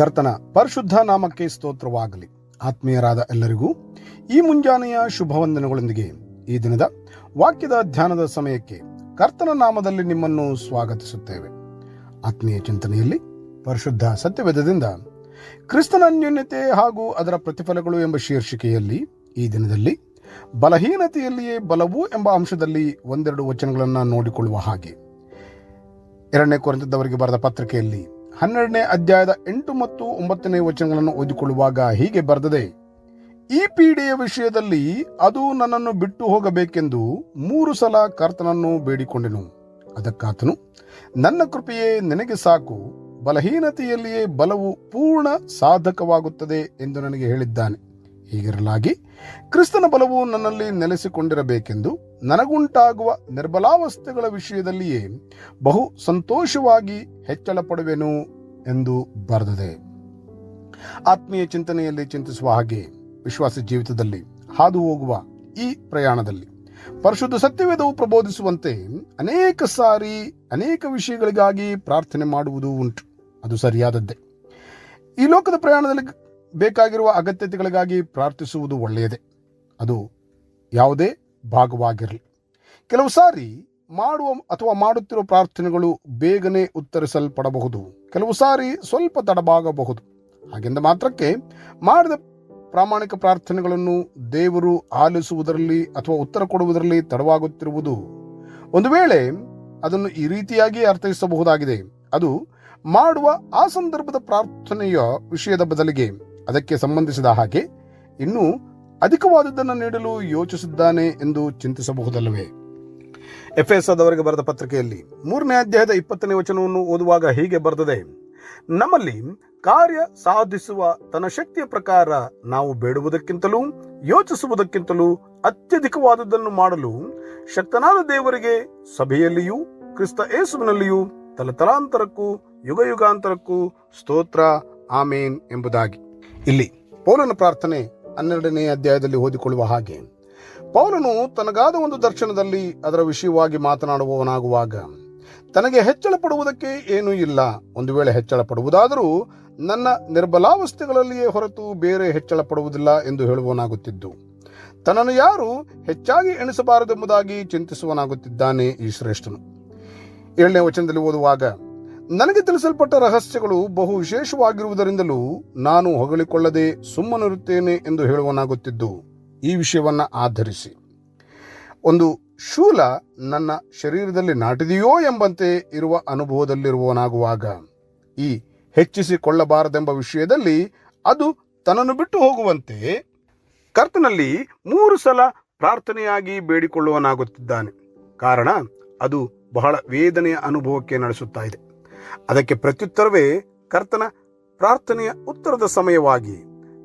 ಕರ್ತನ ಪರಿಶುದ್ಧ ನಾಮಕ್ಕೆ ಸ್ತೋತ್ರವಾಗಲಿ. ಆತ್ಮೀಯರಾದ ಎಲ್ಲರಿಗೂ ಈ ಮುಂಜಾನೆಯ ಶುಭವಂದನೆಗಳೊಂದಿಗೆ ಈ ದಿನದ ವಾಕ್ಯದ ಧ್ಯಾನದ ಸಮಯಕ್ಕೆ ಕರ್ತನ ನಾಮದಲ್ಲಿ ನಿಮ್ಮನ್ನು ಸ್ವಾಗತಿಸುತ್ತೇವೆ. ಆತ್ಮೀಯ ಚಿಂತನೆಯಲ್ಲಿ ಪರಿಶುದ್ಧ ಸತ್ಯವೇದದಿಂದ ಕ್ರಿಸ್ತನ ಅನ್ಯೋನ್ಯತೆ ಹಾಗೂ ಅದರ ಪ್ರತಿಫಲಗಳು ಎಂಬ ಶೀರ್ಷಿಕೆಯಲ್ಲಿ ಈ ದಿನದಲ್ಲಿ ಬಲಹೀನತೆಯಲ್ಲಿಯೇ ಬಲವು ಎಂಬ ಅಂಶದಲ್ಲಿ ಒಂದೆರಡು ವಚನಗಳನ್ನು ನೋಡಿಕೊಳ್ಳುವ ಹಾಗೆ 2 ಕೊರಿಂಥದವರಿಗೆ ಬರೆದ ಪತ್ರಿಕೆಯಲ್ಲಿ 12ನೇ ಅಧ್ಯಾಯದ 8 ಮತ್ತು 9ನೇ ವಚನಗಳನ್ನು ಓದಿಕೊಳ್ಳುವಾಗ ಹೀಗೆ ಬರೆದಿದೆ: ಈ ಪೀಡೆಯ ವಿಷಯದಲ್ಲಿ ಅದು ನನ್ನನ್ನು ಬಿಟ್ಟು ಹೋಗಬೇಕೆಂದು 3 ಸಲ ಕರ್ತನನ್ನು ಬೇಡಿಕೊಂಡೆನು. ಅದಕ್ಕಾತನು, ನನ್ನ ಕೃಪೆಯೇ ನಿನಗೆ ಸಾಕು, ಬಲಹೀನತೆಯಲ್ಲಿಯೇ ಬಲವು ಪೂರ್ಣ ಸಾಧಕವಾಗುತ್ತದೆ ಎಂದು ನನಗೆ ಹೇಳಿದ್ದಾನೆ. ಹೀಗಿರಲಾಗಿ ಕ್ರಿಸ್ತನ ಬಲವು ನನ್ನಲ್ಲಿ ನೆಲೆಸಿಕೊಂಡಿರಬೇಕೆಂದು ನನಗುಂಟಾಗುವ ನಿರ್ಬಲಾವಸ್ಥೆಗಳ ವಿಷಯದಲ್ಲಿಯೇ ಬಹು ಸಂತೋಷವಾಗಿ ಹೆಚ್ಚಳ ಪಡುವೆನು ಎಂದು ಬರೆದಿದೆ. ಆತ್ಮೀಯ ಚಿಂತನೆಯಲ್ಲಿ ಚಿಂತಿಸುವ ಹಾಗೆ ವಿಶ್ವಾಸ ಜೀವಿತದಲ್ಲಿ ಹಾದು ಹೋಗುವ ಈ ಪ್ರಯಾಣದಲ್ಲಿ ಪರಿಶುದ್ಧ ಸತ್ಯವೇದವು ಪ್ರಬೋಧಿಸುವಂತೆ ಅನೇಕ ಸಾರಿ ಅನೇಕ ವಿಷಯಗಳಿಗಾಗಿ ಪ್ರಾರ್ಥನೆ ಮಾಡುವುದು ಉಂಟು. ಅದು ಸರಿಯಾದದ್ದೇ. ಈ ಲೋಕದ ಪ್ರಯಾಣದಲ್ಲಿ ಬೇಕಾಗಿರುವ ಅಗತ್ಯತೆಗಳಿಗಾಗಿ ಪ್ರಾರ್ಥಿಸುವುದು ಒಳ್ಳೆಯದೇ. ಅದು ಯಾವುದೇ ಭಾಗವಾಗಿರಲಿ. ಕೆಲವು ಸಾರಿ ಮಾಡುವ ಅಥವಾ ಮಾಡುತ್ತಿರುವ ಪ್ರಾರ್ಥನೆಗಳು ಬೇಗನೆ ಉತ್ತರಿಸಲ್ಪಡಬಹುದು, ಕೆಲವು ಸಾರಿ ಸ್ವಲ್ಪ ತಡವಾಗಬಹುದು. ಹಾಗೆಂದ ಮಾತ್ರಕ್ಕೆ ಮಾಡಿದ ಪ್ರಾಮಾಣಿಕ ಪ್ರಾರ್ಥನೆಗಳನ್ನು ದೇವರು ಆಲಿಸುವುದರಲ್ಲಿ ಅಥವಾ ಉತ್ತರ ಕೊಡುವುದರಲ್ಲಿ ತಡವಾಗುತ್ತಿರುವುದು ಒಂದು ವೇಳೆ ಅದನ್ನು ಈ ರೀತಿಯಾಗಿ ಅರ್ಥೈಸಬಹುದಾಗಿದೆ: ಅದು ಮಾಡುವ ಆ ಸಂದರ್ಭದ ಪ್ರಾರ್ಥನೆಯ ವಿಷಯದ ಬದಲಿಗೆ ಅದಕ್ಕೆ ಸಂಬಂಧಿಸಿದ ಹಾಗೆ ಇನ್ನೂ ಅಧಿಕವಾದದ್ದನ್ನು ನೀಡಲು ಯೋಚಿಸಿದ್ದಾನೆ ಎಂದು ಚಿಂತಿಸಬಹುದಲ್ಲವೇ? ಎಫೆಸದವರಿಗೆ ಬರೆದ ಪತ್ರಿಕೆಯಲ್ಲಿ 3ನೇ ಅಧ್ಯಾಯದ 20ನೇ ವಚನವನ್ನು ಓದುವಾಗ ಹೀಗೆ ಬರೆದಿದೆ: ನಮ್ಮಲ್ಲಿ ಕಾರ್ಯ ಸಾಧಿಸುವ ತನ್ನ ಶಕ್ತಿಯ ಪ್ರಕಾರ ನಾವು ಬೇಡುವುದಕ್ಕಿಂತಲೂ ಯೋಚಿಸುವುದಕ್ಕಿಂತಲೂ ಅತ್ಯಧಿಕವಾದದ್ದನ್ನು ಮಾಡಲು ಶಕ್ತನಾದ ದೇವರಿಗೆ ಸಭೆಯಲ್ಲಿಯೂ ಕ್ರಿಸ್ತ ಯೇಸುವಿನಲ್ಲಿಯೂ ತಲತಲಾಂತರಕ್ಕೂ ಯುಗಯುಗಾಂತರಕ್ಕೂ ಸ್ತೋತ್ರ, ಆಮೇನ್ ಎಂಬುದಾಗಿ. ಇಲ್ಲಿ ಪೌಲನ ಪ್ರಾರ್ಥನೆ 12ನೇ ಅಧ್ಯಾಯದಲ್ಲಿ ಓದಿಕೊಳ್ಳುವ ಹಾಗೆ, ಪೌಲನು ತನಗಾದ ಒಂದು ದರ್ಶನದಲ್ಲಿ ಅದರ ವಿಷಯವಾಗಿ ಮಾತನಾಡುವವನಾಗುವಾಗ ತನಗೆ ಹೆಚ್ಚಳ ಪಡುವುದಕ್ಕೆ ಏನೂ ಇಲ್ಲ, ಒಂದು ವೇಳೆ ಹೆಚ್ಚಳ ಪಡುವುದಾದರೂ ನನ್ನ ನಿರ್ಬಲಾವಸ್ಥೆಗಳಲ್ಲಿಯೇ ಹೊರತು ಬೇರೆ ಹೆಚ್ಚಳ ಪಡುವುದಿಲ್ಲ ಎಂದು ಹೇಳುವವನಾಗುತ್ತಿದ್ದು, ತನ್ನನ್ನು ಯಾರು ಹೆಚ್ಚಾಗಿ ಎಣಿಸಬಾರದೆಂಬುದಾಗಿ ಚಿಂತಿಸುವನಾಗುತ್ತಿದ್ದಾನೆ ಈ ಶ್ರೇಷ್ಠನು. 7ನೇ ವಚನದಲ್ಲಿ ಓದುವಾಗ, ನನಗೆ ತಿಳಿಸಲ್ಪಟ್ಟ ರಹಸ್ಯಗಳು ಬಹು ವಿಶೇಷವಾಗಿರುವುದರಿಂದಲೂ ನಾನು ಹೊಗಳಿಕೊಳ್ಳದೆ ಸುಮ್ಮನಿರುತ್ತೇನೆ ಎಂದು ಹೇಳುವನಾಗುತ್ತಿದ್ದು, ಈ ವಿಷಯವನ್ನ ಆಧರಿಸಿ ಒಂದು ಶೂಲ ನನ್ನ ಶರೀರದಲ್ಲಿ ನಾಟಿದೆಯೋ ಎಂಬಂತೆ ಇರುವ ಅನುಭವದಲ್ಲಿರುವವನಾಗುವಾಗ ಈ ಹೆಚ್ಚಿಸಿಕೊಳ್ಳಬಾರದೆಂಬ ವಿಷಯದಲ್ಲಿ ಅದು ತನ್ನನ್ನು ಬಿಟ್ಟು ಹೋಗುವಂತೆ ಕರ್ತನಲ್ಲಿ 3 ಸಲ ಪ್ರಾರ್ಥನೆಯಾಗಿ ಬೇಡಿಕೊಳ್ಳುವನಾಗುತ್ತಿದ್ದಾನೆ. ಕಾರಣ ಅದು ಬಹಳ ವೇದನೆಯ ಅನುಭವಕ್ಕೆ ನಡೆಸುತ್ತಾ ಇದೆ. ಅದಕ್ಕೆ ಪ್ರತ್ಯುತ್ತರವೇ ಕರ್ತನ ಪ್ರಾರ್ಥನೆಯ ಉತ್ತರದ ಸಮಯವಾಗಿ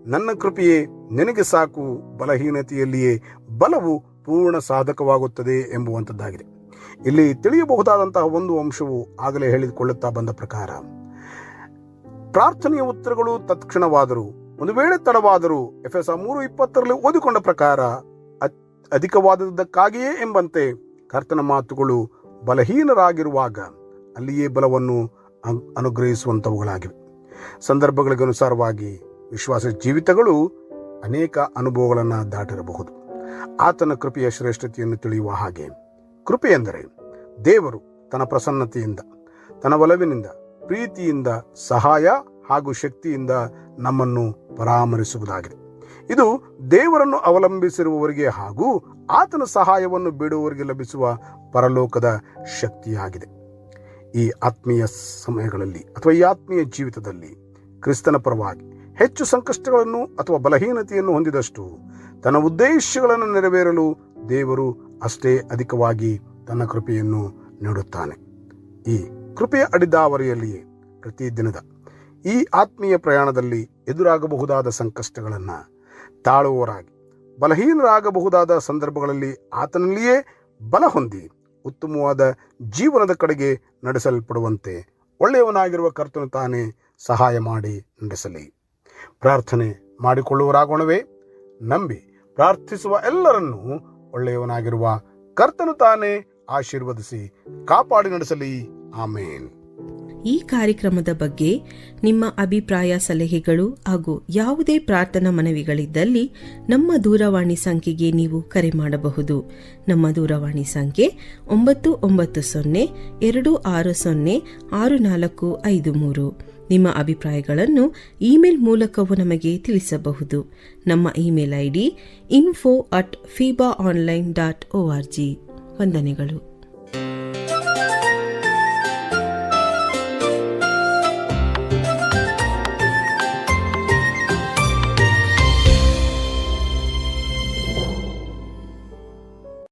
ನನ್ನ ಕೃಪೆಯೇ ನಿನಗೆ ಸಾಕು, ಬಲಹೀನತೆಯಲ್ಲಿಯೇ ಬಲವು ಪೂರ್ಣ ಸಾಧಕವಾಗುತ್ತದೆ ಎಂಬುವಂಥದ್ದಾಗಿದೆ. ಇಲ್ಲಿ ತಿಳಿಯಬಹುದಾದಂತಹ ಒಂದು ಅಂಶವು ಆಗಲೇ ಹೇಳಿಕೊಳ್ಳುತ್ತಾ ಬಂದ ಪ್ರಕಾರ, ಪ್ರಾರ್ಥನೆಯ ಉತ್ತರಗಳು ತತ್ಕ್ಷಣವಾದರೂ ಒಂದು ವೇಳೆ ತಡವಾದರೂ ಎಫೆಸ 3:20 ಓದಿಕೊಂಡ ಪ್ರಕಾರ ಅಧಿಕವಾದದ್ದಕ್ಕಾಗಿಯೇ ಎಂಬಂತೆ ಕರ್ತನ ಮಾತುಗಳು ಬಲಹೀನರಾಗಿರುವಾಗ ಅಲ್ಲಿಯೇ ಬಲವನ್ನು ಅನುಗ್ರಹಿಸುವಂಥವುಗಳಾಗಿವೆ. ಸಂದರ್ಭಗಳಿಗನುಸಾರವಾಗಿ ವಿಶ್ವಾಸ ಜೀವಿತಗಳು ಅನೇಕ ಅನುಭವಗಳನ್ನು ದಾಟಿರಬಹುದು. ಆತನ ಕೃಪೆಯ ಶ್ರೇಷ್ಠತೆಯನ್ನು ತಿಳಿಯುವ ಹಾಗೆ, ಕೃಪೆ ಎಂದರೆ ದೇವರು ತನ್ನ ಪ್ರಸನ್ನತೆಯಿಂದ, ತನ್ನ ಒಲವಿನಿಂದ, ಪ್ರೀತಿಯಿಂದ, ಸಹಾಯ ಹಾಗೂ ಶಕ್ತಿಯಿಂದ ನಮ್ಮನ್ನು ಪರಾಮರಿಸುವುದಾಗಿದೆ. ಇದು ದೇವರನ್ನು ಅವಲಂಬಿಸಿರುವವರಿಗೆ ಹಾಗೂ ಆತನ ಸಹಾಯವನ್ನು ಬೇಡುವವರಿಗೆ ಲಭಿಸುವ ಪರಲೋಕದ ಶಕ್ತಿಯಾಗಿದೆ. ಈ ಆತ್ಮೀಯ ಸಮಯಗಳಲ್ಲಿ ಅಥವಾ ಈ ಆತ್ಮೀಯ ಜೀವಿತದಲ್ಲಿ ಕ್ರಿಸ್ತನ ಪರವಾಗಿ ಹೆಚ್ಚು ಸಂಕಷ್ಟಗಳನ್ನು ಅಥವಾ ಬಲಹೀನತೆಯನ್ನು ಹೊಂದಿದಷ್ಟು ತನ್ನ ಉದ್ದೇಶಗಳನ್ನು ನೆರವೇರಲು ದೇವರು ಅಷ್ಟೇ ಅಧಿಕವಾಗಿ ತನ್ನ ಕೃಪೆಯನ್ನು ನೀಡುತ್ತಾನೆ. ಈ ಕೃಪೆಯ ಅಡಿದಾವರಿಯಲ್ಲಿಯೇ ಪ್ರತಿದಿನದ ಈ ಆತ್ಮೀಯ ಪ್ರಯಾಣದಲ್ಲಿ ಎದುರಾಗಬಹುದಾದ ಸಂಕಷ್ಟಗಳನ್ನು ತಾಳುವವರಾಗಿ, ಬಲಹೀನರಾಗಬಹುದಾದ ಸಂದರ್ಭಗಳಲ್ಲಿ ಆತನಲ್ಲಿಯೇ ಬಲ ಹೊಂದಿ ಉತ್ತಮವಾದ ಜೀವನದ ಕಡೆಗೆ ನಡೆಸಲ್ಪಡುವಂತೆ ಒಳ್ಳೆಯವನಾಗಿರುವ ಕರ್ತನು ತಾನೇ ಸಹಾಯ ಮಾಡಿ ನಡೆಸಲಿ. ಪ್ರಾರ್ಥನೆ ಮಾಡಿಕೊಳ್ಳುವರಾಗೋಣವೇ. ನಂಬಿ ಪ್ರಾರ್ಥಿಸುವ ಎಲ್ಲರನ್ನೂ ಒಳ್ಳೆಯವನಾಗಿರುವ ಕರ್ತನು ತಾನೇ ಆಶೀರ್ವದಿಸಿ ಕಾಪಾಡಿ ನಡೆಸಲಿ. ಆಮೇನ್. ಈ ಕಾರ್ಯಕ್ರಮದ ಬಗ್ಗೆ ನಿಮ್ಮ ಅಭಿಪ್ರಾಯ, ಸಲಹೆಗಳು ಹಾಗೂ ಯಾವುದೇ ಪ್ರಾರ್ಥನಾ ಮನವಿಗಳಿದ್ದಲ್ಲಿ ನಮ್ಮ ದೂರವಾಣಿ ಸಂಖ್ಯೆಗೆ ನೀವು ಕರೆ ಮಾಡಬಹುದು. ನಮ್ಮ ದೂರವಾಣಿ ಸಂಖ್ಯೆ 996026065453. ನಿಮ್ಮ ಅಭಿಪ್ರಾಯಗಳನ್ನು ಇಮೇಲ್ ಮೂಲಕವೂ ನಮಗೆ ತಿಳಿಸಬಹುದು. ನಮ್ಮ ಇಮೇಲ್ ID info@fibaonline.org. ವಂದನೆಗಳು.